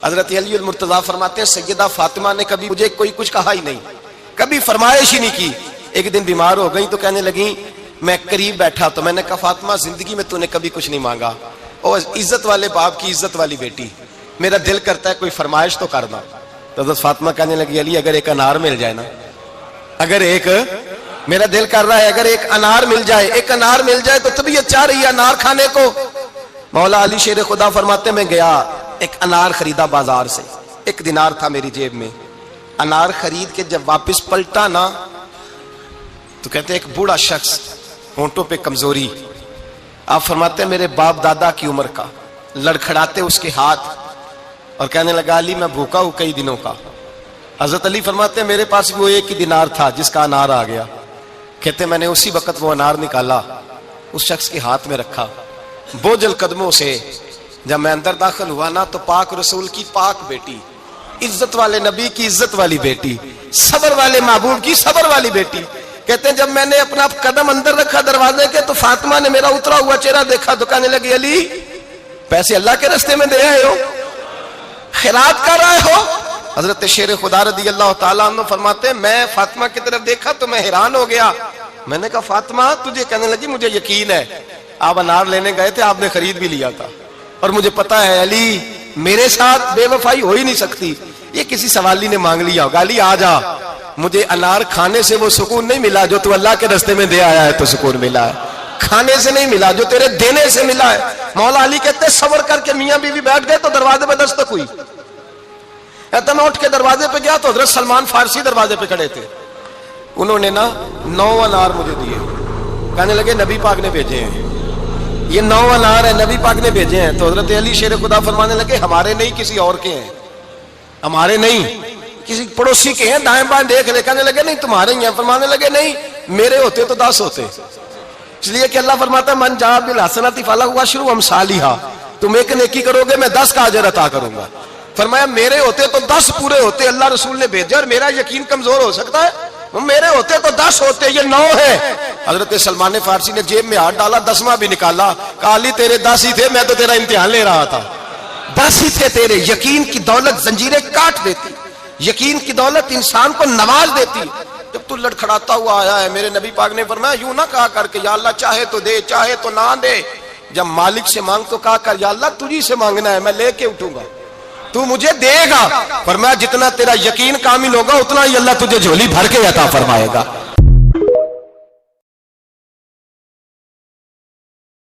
حضرت علی المرتضیٰ فرماتے ہیں سیدہ فاطمہ نے کبھی مجھے کوئی کچھ کہا ہی نہیں، کبھی فرمائش ہی نہیں کی۔ ایک دن بیمار ہو گئی تو کہنے لگیں، میں قریب بیٹھا تو میں نے کہا فاطمہ زندگی میں تو نے کبھی کچھ نہیں مانگا، اور عزت والے باپ کی عزت والی بیٹی، میرا دل کرتا ہے کوئی فرمائش تو کرنا۔ تو حضرت فاطمہ کہنے لگی علی اگر ایک انار مل جائے نا، اگر ایک میرا دل کر رہا ہے اگر ایک انار مل جائے، ایک انار مل جائے تو طبیعت چاہ رہی ہے انار کھانے کو۔ مولا علی شیر خدا فرماتے میں گیا، ایک انار خریدا بازار سے، 1 دینار تھا میری جیب میں، انار خرید کے جب واپس پلٹا نا تو کہتے ایک بوڑھا شخص، ہونٹوں پہ کمزوری، آپ فرماتے ہیں میرے باپ دادا کی عمر کا، لڑکھڑاتے اس کے ہاتھ اور کہنے لگا علی میں بھوکا ہوں کئی دنوں کا۔ حضرت علی فرماتے ہیں میرے پاس وہ 1 ہی دینار تھا جس کا انار آ گیا، کہتے میں نے اسی وقت وہ انار نکالا، اس شخص کے ہاتھ میں رکھا، بوجھل قدموں سے جب میں اندر داخل ہوا نا تو پاک رسول کی پاک بیٹی، عزت والے نبی کی عزت والی بیٹی، صبر والے محبوب کی صبر والی بیٹی، کہتے ہیں جب میں نے اپنا قدم اندر رکھا دروازے کے تو فاطمہ نے میرا اترا ہوا چہرہ دیکھا تو کہنے لگی علی پیسے اللہ کے راستے میں دے آئے ہو، خیرات کر رہے ہو۔ حضرت شیر خدا رضی اللہ تعالیٰ عنہ فرماتے ہیں میں فاطمہ کی طرف دیکھا تو میں حیران ہو گیا، میں نے کہا فاطمہ تجھے، کہنے لگی مجھے یقین ہے آپ انار لینے گئے تھے، آپ نے خرید بھی لیا تھا، اور مجھے پتا ہے علی میرے ساتھ بے وفائی ہو ہی نہیں سکتی، یہ کسی سوالی نے مانگ لیا ہوگا، علی آ جا، مجھے انار کھانے سے وہ سکون نہیں ملا جو تو اللہ کے راستے میں دے آیا ہے تو سکون ملا ہے، کھانے سے نہیں ملا جو تیرے دینے سے ملا ہے۔ مولا علی کہتے ہیں صبر کر کے میاں بیوی بیٹھ گئے تو دروازے پہ دستک ہوئی، کہتا میں اٹھ کے دروازے پہ گیا تو حضرت سلمان فارسی دروازے پہ کھڑے تھے، انہوں نے نا 9 انار مجھے دیے، کہنے لگے نبی پاک نے بھیجے ہیں، یہ 9 انار ہے نبی پاک نے بھیجے ہیں۔ تو حضرت علی شیر خدا فرمانے لگے ہمارے نہیں کسی اور کے ہیں، ہمارے نہیں کسی پڑوسی کے ہیں، دائیں بائیں دیکھ لے، کہنے لگے نہیں تمہارے ہی ہیں، فرمانے لگے نہیں میرے ہوتے تو 10 ہوتے، اس لیے کہ اللہ فرماتا ہے من جاء بالحسنۃ فلہ عشر امثالھا، تم ایک نیکی کرو گے میں 10 کا اجر عطا کروں گا۔ فرمایا میرے ہوتے تو 10 پورے ہوتے، اللہ رسول نے بھیجا اور میرا یقین کمزور ہو سکتا ہے، میرے ہوتے تو 10 ہوتے، یہ 9 ہے۔ حضرت سلمان فارسی نے جیب میں ہاتھ ڈالا، 10واں بھی نکالا، کہا علی تیرے 10 ہی تھے، میں تو تیرا امتحان لے رہا تھا، 10 ہی تھے تیرے۔ یقین کی دولت زنجیریں کاٹ دیتی، یقین کی دولت انسان کو نواز دیتی۔ جب تو لڑکھڑاتا ہوا آیا ہے، میرے نبی پاک نے فرمایا یوں نہ کہا کر کے یا اللہ چاہے تو دے چاہے تو نہ دے، جب مالک سے مانگ تو کہا کر یا اللہ تجھی سے مانگنا ہے، میں لے کے اٹھوں گا، تو مجھے دے گا۔ فرمایا جتنا تیرا یقین کامل ہوگا اتنا ہی اللہ تجھے جھولی بھر کے عطا فرمائے گا۔